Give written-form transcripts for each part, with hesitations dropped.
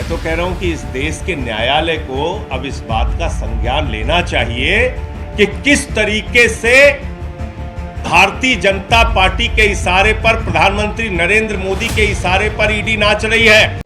मैं तो कह रहा हूं कि इस देश के न्यायालय को अब इस बात का संज्ञान लेना चाहिए कि किस तरीके से भारतीय जनता पार्टी के इशारे पर, प्रधानमंत्री नरेंद्र मोदी के इशारे पर ईडी नाच रही है।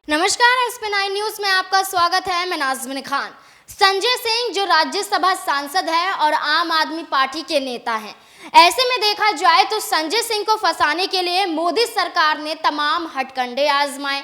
नमस्कार, SP9 न्यूज में आपका स्वागत है। मैं नाज़मीन खान। संजय सिंह जो राज्यसभा सांसद हैं और आम आदमी पार्टी के नेता हैं, ऐसे में देखा जाए तो संजय सिंह को फंसाने के लिए मोदी सरकार ने तमाम हथकंडे आजमाए।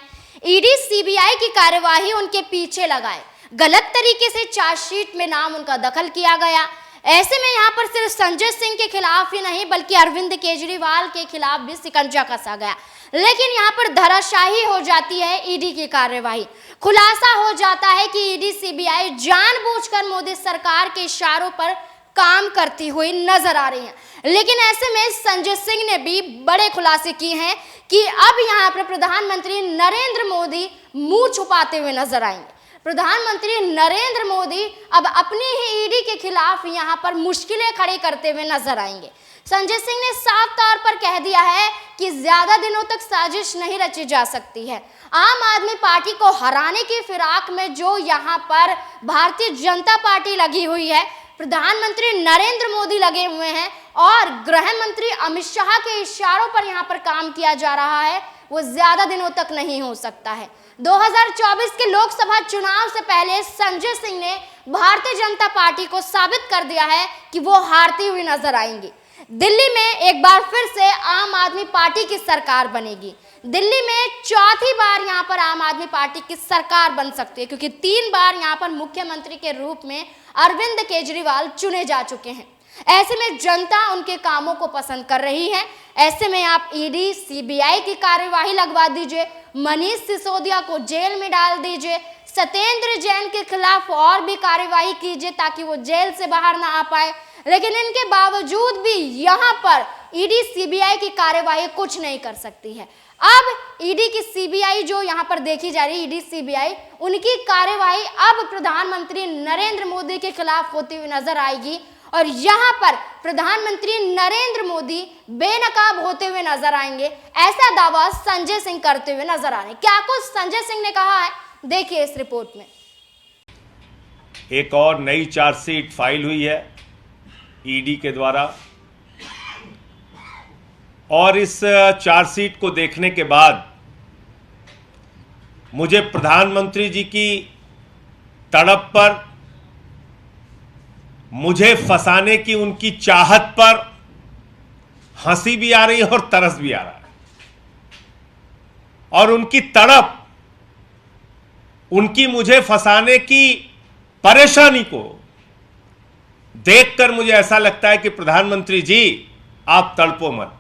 ईडी सीबीआई की कार्यवाही उनके पीछे लगाए, गलत तरीके से चार्जशीट में नाम उनका दखल किया गया। ऐसे में यहाँ पर सिर्फ संजय सिंह के खिलाफ ही नहीं बल्कि अरविंद केजरीवाल के खिलाफ भी शिकंजा कसा गया। लेकिन यहाँ पर धराशायी हो जाती है ईडी की कार्यवाही। खुलासा हो जाता है कि ईडी सीबीआई जानबूझकर मोदी सरकार के इशारों पर काम करती हुई नजर आ रही है। लेकिन ऐसे में संजय सिंह ने भी बड़े खुलासे किए हैं कि अब यहाँ पर प्रधानमंत्री नरेंद्र मोदी मुंह छुपाते हुए नजर आएंगे। प्रधानमंत्री नरेंद्र मोदी अब अपनी ही ईडी के खिलाफ यहाँ पर मुश्किलें खड़ी करते हुए नजर आएंगे। संजय सिंह ने साफ तौर पर कह दिया है कि ज्यादा दिनों तक साजिश नहीं रची जा सकती है। आम आदमी पार्टी को हराने की फिराक में जो यहाँ पर भारतीय जनता पार्टी लगी हुई है, प्रधानमंत्री नरेंद्र मोदी लगे हुए हैं और गृह मंत्री अमित शाह के इशारों पर यहाँ पर काम किया जा रहा है, वो ज्यादा दिनों तक नहीं हो सकता है। 2024 के लोकसभा चुनाव से पहले संजय सिंह ने भारतीय जनता पार्टी को साबित कर दिया है कि वो हारती हुई नजर आएंगी। दिल्ली में एक बार फिर से आम आदमी पार्टी की सरकार बनेगी। दिल्ली में चौथी बार यहाँ पर आम आदमी पार्टी की सरकार बन सकती है, क्योंकि 3 बार यहाँ पर मुख्यमंत्री के रूप में अरविंद केजरीवाल चुने जा चुके हैं। ऐसे में जनता उनके कामों को पसंद कर रही है। ऐसे में आप ईडी सीबीआई की कार्यवाही लगवा दीजिए, मनीष सिसोदिया को जेल में डाल दीजिए, सत्येंद्र जैन के खिलाफ और भी कार्यवाही कीजिए ताकि वो जेल से बाहर ना आ पाए। लेकिन इनके बावजूद भी यहाँ पर ईडी सीबीआई की कार्यवाही कुछ नहीं कर सकती है। अब ईडी की सीबीआई जो यहाँ पर देखी जा रही है, ईडी सीबीआई, उनकी कार्यवाही अब प्रधानमंत्री नरेंद्र मोदी के खिलाफ होती हुई नजर आएगी और यहाँ पर प्रधानमंत्री नरेंद्र मोदी बेनकाब होते हुए नजर आएंगे। ऐसा दावा संजय सिंह करते हुए नजर आ रहे हैं। क्या कुछ संजय सिंह ने कहा है, देखिए इस रिपोर्ट में। एक और नई चार्जशीट फाइल हुई है ईडी के द्वारा और इस चार्जशीट को देखने के बाद मुझे प्रधानमंत्री जी की तड़प पर, मुझे फंसाने की उनकी चाहत पर हंसी भी आ रही है और तरस भी आ रहा है। और उनकी तड़प, उनकी मुझे फंसाने की परेशानी को देखकर मुझे ऐसा लगता है कि प्रधानमंत्री जी आप तड़पो मत।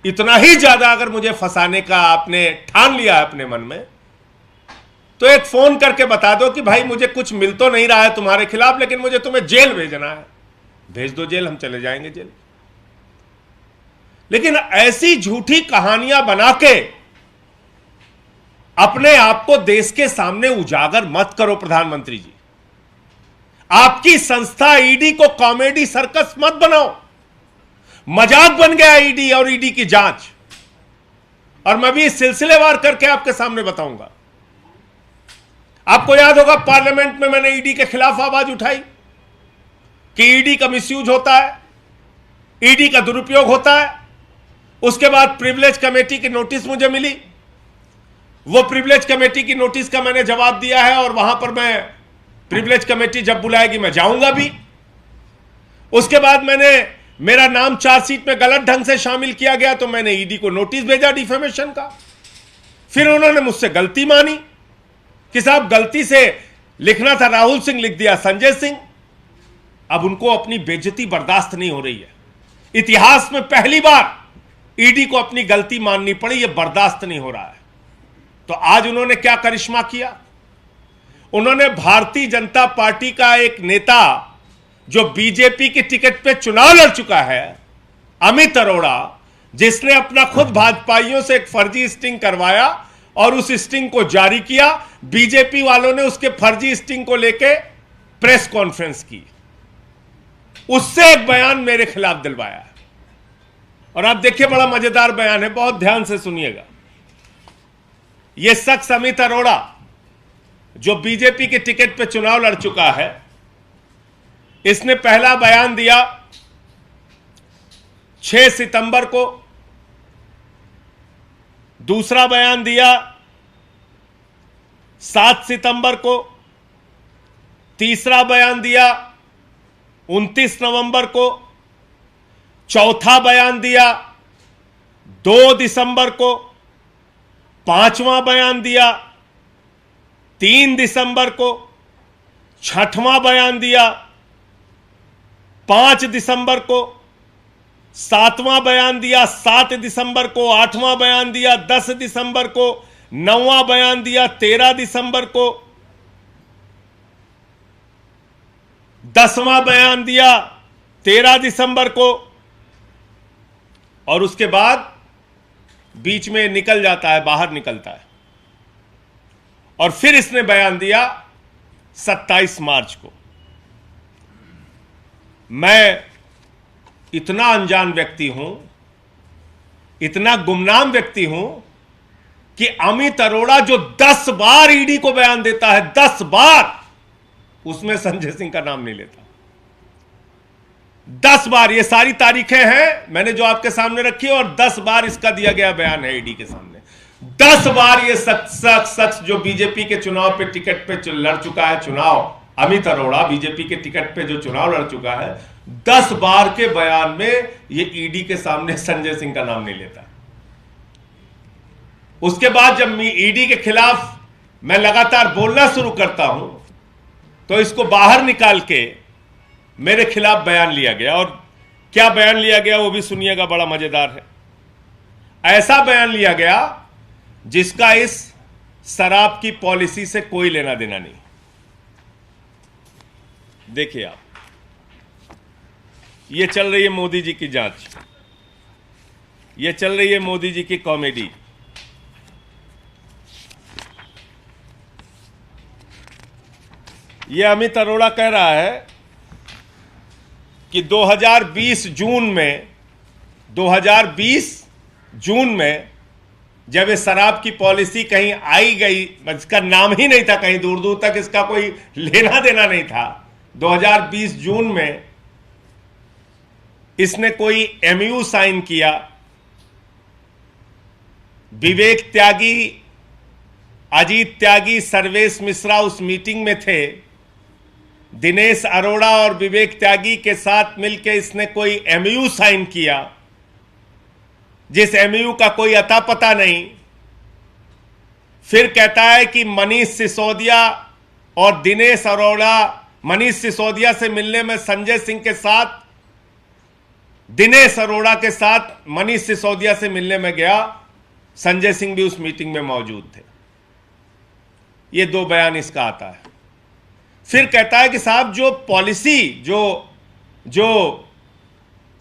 इतना ही ज्यादा अगर मुझे फंसाने का आपने ठान लिया है अपने मन में, तो एक फोन करके बता दो कि भाई मुझे कुछ मिल तो नहीं रहा है तुम्हारे खिलाफ, लेकिन मुझे तुम्हें जेल भेजना है। भेज दो जेल, हम चले जाएंगे जेल। लेकिन ऐसी झूठी कहानियां बना के अपने आप को देश के सामने उजागर मत करो प्रधानमंत्री जी। आपकी संस्था ईडी को कॉमेडी सर्कस मत बनाओ। मजाक बन गया ईडी और ईडी की जांच। और मैं भी सिलसिलेवार करके आपके सामने बताऊंगा। आपको याद होगा पार्लियामेंट में मैंने ईडी के खिलाफ आवाज उठाई कि ईडी का मिसयूज होता है, ईडी का दुरुपयोग होता है। उसके बाद प्रिविलेज कमेटी की नोटिस मुझे मिली। वो प्रिविलेज कमेटी की नोटिस का मैंने जवाब दिया है और वहां पर मैं प्रिविलेज कमेटी जब बुलाएगी मैं जाऊंगा भी। उसके बाद मेरा नाम चार्जशीट में गलत ढंग से शामिल किया गया तो मैंने ईडी को नोटिस भेजा डिफेमेशन का। फिर उन्होंने मुझसे गलती मानी कि साहब गलती से लिखना था राहुल सिंह, लिख दिया संजय सिंह। अब उनको अपनी बेइज्जती बर्दाश्त नहीं हो रही है। इतिहास में पहली बार ईडी को अपनी गलती माननी पड़ी, यह बर्दाश्त नहीं हो रहा है। तो आज उन्होंने क्या करिश्मा किया? उन्होंने भारतीय जनता पार्टी का एक नेता जो बीजेपी की टिकट पे चुनाव लड़ चुका है, अमित अरोड़ा, जिसने अपना खुद भाजपाइयों से एक फर्जी स्टिंग करवाया और उस स्टिंग को जारी किया, बीजेपी वालों ने उसके फर्जी स्टिंग को लेके प्रेस कॉन्फ्रेंस की, उससे एक बयान मेरे खिलाफ दिलवाया। और आप देखिए, बड़ा मजेदार बयान है, बहुत ध्यान से सुनिएगा। यह शख्स अमित अरोड़ा, जो बीजेपी के टिकट पे चुनाव लड़ चुका है, इसने पहला बयान दिया 6 सितंबर को, दूसरा बयान दिया 7 सितंबर को, तीसरा बयान दिया 29 नवंबर को, चौथा बयान दिया 2 दिसंबर को, पांचवां बयान दिया 3 दिसंबर को, छठवां बयान दिया 5 दिसंबर को, सातवां बयान दिया 7 दिसंबर को, आठवां बयान दिया 10 दिसंबर को, नौवां बयान दिया 13 दिसंबर को, 10वां बयान दिया 13 दिसंबर को, और उसके बाद बीच में निकल जाता है, बाहर निकलता है। और फिर इसने बयान दिया 27 मार्च को। मैं इतना अनजान व्यक्ति हूं, इतना गुमनाम व्यक्ति हूं कि अमित अरोड़ा जो 10 बार ईडी को बयान देता है, 10 बार, उसमें संजय सिंह का नाम नहीं लेता। 10 बार, ये सारी तारीखें हैं मैंने जो आपके सामने रखी है, और 10 बार इसका दिया गया बयान है ईडी के सामने। 10 बार ये शख्स जो बीजेपी के चुनाव पे टिकट पे लड़ चुका है चुनाव, अमित अरोड़ा बीजेपी के टिकट पे जो चुनाव लड़ चुका है, 10 बार के बयान में ये ईडी के सामने संजय सिंह का नाम नहीं लेता। उसके बाद जब ईडी के खिलाफ मैं लगातार बोलना शुरू करता हूं, तो इसको बाहर निकाल के मेरे खिलाफ बयान लिया गया। और क्या बयान लिया गया वो भी सुनिएगा, बड़ा मजेदार है। ऐसा बयान लिया गया जिसका इस शराब की पॉलिसी से कोई लेना देना नहीं। देखिए आप, ये चल रही है मोदी जी की जांच, ये चल रही है मोदी जी की कॉमेडी। ये अमित अरोड़ा कह रहा है कि 2020 जून में जब ये शराब की पॉलिसी कहीं आई गई, इसका नाम ही नहीं था, कहीं दूर दूर तक इसका कोई लेना देना नहीं था। 2020 जून में इसने कोई एमयू साइन किया। विवेक त्यागी, अजीत त्यागी, सर्वेश मिश्रा उस मीटिंग में थे। दिनेश अरोड़ा और विवेक त्यागी के साथ मिलकर इसने कोई एमयू साइन किया, जिस एमयू का कोई अता पता नहीं। फिर कहता है कि मनीष सिसोदिया और दिनेश अरोड़ा, मनीष सिसोदिया से मिलने में संजय सिंह के साथ, दिनेश अरोड़ा के साथ मनीष सिसोदिया से मिलने में गया, संजय सिंह भी उस मीटिंग में मौजूद थे। ये 2 बयान इसका आता है। फिर कहता है कि साहब जो पॉलिसी, जो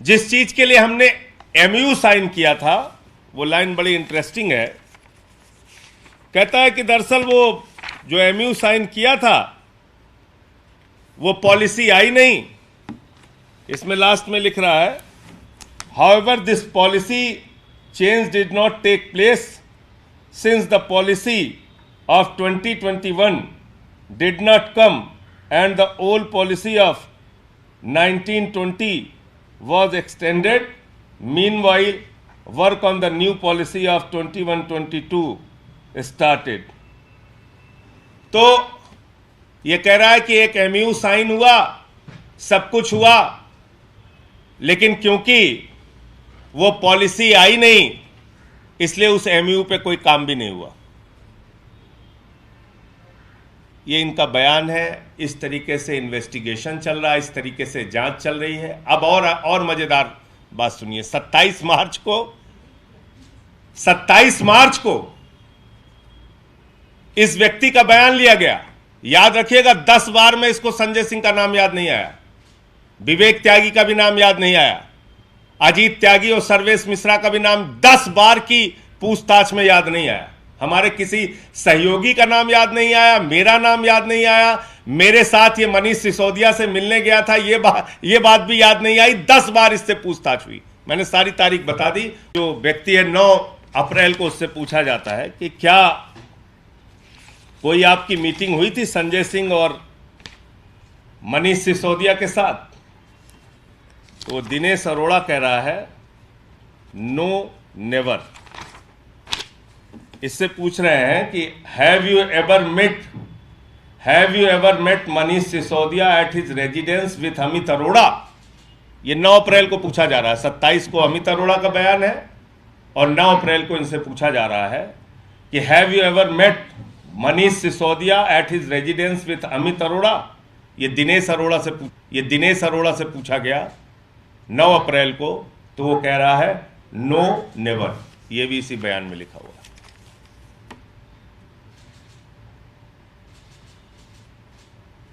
जिस चीज के लिए हमने एमयू साइन किया था, वो लाइन बड़ी इंटरेस्टिंग है। कहता है कि दरअसल वो जो एमयू साइन किया था वो पॉलिसी आई नहीं। इसमें लास्ट में लिख रहा है, however this policy change did not take place since the policy of 2021 did not come and the old policy of 1920 was extended. Meanwhile, work on the new policy of 21-22 started. तो ये कह रहा है कि एक एमयू साइन हुआ, सब कुछ हुआ, लेकिन क्योंकि वो पॉलिसी आई नहीं, इसलिए उस एमयू पे कोई काम भी नहीं हुआ। ये इनका बयान है। इस तरीके से इन्वेस्टिगेशन चल रहा है, इस तरीके से जांच चल रही है। अब और मजेदार बात सुनिए। 27 मार्च को इस व्यक्ति का बयान लिया गया। याद रखिएगा, 10 बार में इसको संजय सिंह का नाम याद नहीं आया, विवेक त्यागी का भी नाम याद नहीं आया, अजीत त्यागी और सर्वेश मिश्रा का भी नाम 10 बार की पूछताछ में याद नहीं आया। हमारे किसी सहयोगी का नाम याद नहीं आया, मेरा नाम याद नहीं आया, मेरे साथ ये मनीष सिसोदिया से मिलने गया था ये बात भी याद नहीं आई। 10 बार इससे पूछताछ हुई, मैंने सारी तारीख बता दी। जो व्यक्ति है 9 अप्रैल को उससे पूछा जाता है कि क्या कोई आपकी मीटिंग हुई थी संजय सिंह और मनीष सिसोदिया के साथ, तो दिनेश अरोड़ा कह रहा है नो नेवर। इससे पूछ रहे हैं कि have you ever met Manish Sisodia at his residence with Amit Arora. ये 9 अप्रैल को पूछा जा रहा है, 27 को अमित अरोड़ा का बयान है और 9 अप्रैल को इनसे पूछा जा रहा है कि have you ever met Manish Sisodia at his residence with Amit Arora. ये दिनेश अरोड़ा से पूछा गया 9 अप्रैल को, तो वो कह रहा है नो नेवर। ये भी इसी बयान में लिखा हुआ है।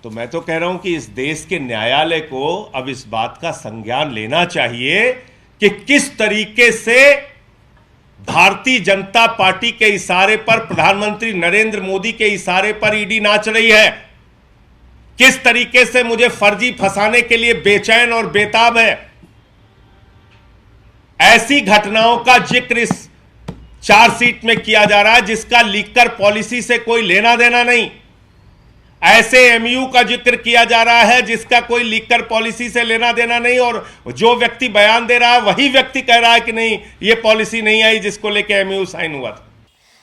तो मैं तो कह रहा हूं कि इस देश के न्यायालय को अब इस बात का संज्ञान लेना चाहिए कि किस तरीके से भारतीय जनता पार्टी के इशारे पर, प्रधानमंत्री नरेंद्र मोदी के इशारे पर ईडी नाच रही है, किस तरीके से मुझे फर्जी फंसाने के लिए बेचैन और बेताब है। ऐसी घटनाओं का जिक्र इस चार्जशीट में किया जा रहा है जिसका लीकर पॉलिसी से कोई लेना देना नहीं। ऐसे एमयू का जिक्र किया जा रहा है जिसका कोई लीकर पॉलिसी से लेना देना नहीं, और जो व्यक्ति बयान दे रहा है वही व्यक्ति कह रहा है कि नहीं, ये पॉलिसी नहीं आई जिसको लेके एमयू साइन हुआ था।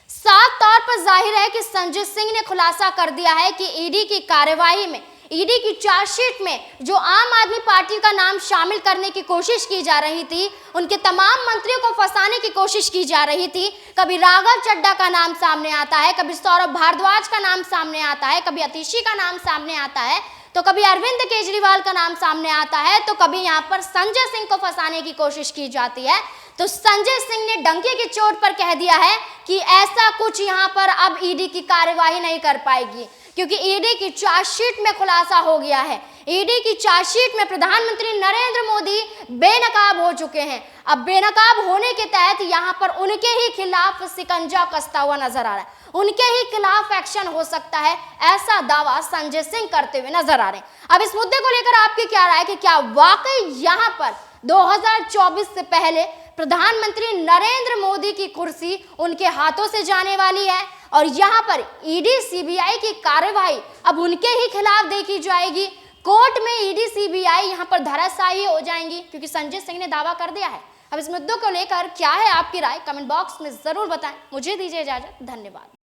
साफ तौर पर जाहिर है कि संजय सिंह ने खुलासा कर दिया है कि ईडी की कार्यवाही में, ईडी की चार्जशीट में जो आम आदमी पार्टी का नाम शामिल करने की कोशिश की जा रही थी, उनके तमाम मंत्रियों को फंसाने की कोशिश की जा रही थी। कभी राघव चड्ढा का नाम सामने आता है, कभी सौरभ भारद्वाज का नाम सामने आता है, कभी अतिशी का नाम सामने आता है, तो कभी अरविंद केजरीवाल का नाम सामने आता है, तो कभी यहाँ पर संजय सिंह को फंसाने की कोशिश की जाती है। तो संजय सिंह ने डंके की चोट पर कह दिया है कि ऐसा कुछ यहाँ पर अब ईडी की कार्यवाही नहीं कर पाएगी, क्योंकि ईडी की चार्जशीट में खुलासा हो गया है। ईडी की चार्जशीट में प्रधानमंत्री नरेंद्र मोदी बेनकाब हो चुके हैं। अब बेनकाब होने के तहत यहाँ पर उनके ही खिलाफ शिकंजा कसता हुआ नजर आ रहा है, उनके ही खिलाफ एक्शन हो सकता है, ऐसा दावा संजय सिंह करते हुए नजर आ रहे हैं। अब इस मुद्दे को लेकर आपकी क्या राय है कि क्या वाकई यहाँ पर 2024 से पहले प्रधानमंत्री नरेंद्र मोदी की कुर्सी उनके हाथों से जाने वाली है और यहाँ पर ईडी सीबीआई की कार्यवाही अब उनके ही खिलाफ देखी जाएगी, कोर्ट में ईडी सीबीआई यहाँ पर धराशायी हो जाएंगी, क्योंकि संजय सिंह ने दावा कर दिया है। अब इस मुद्दों को लेकर क्या है आपकी राय, कमेंट बॉक्स में जरूर बताएं। मुझे दीजिए इजाजत, धन्यवाद।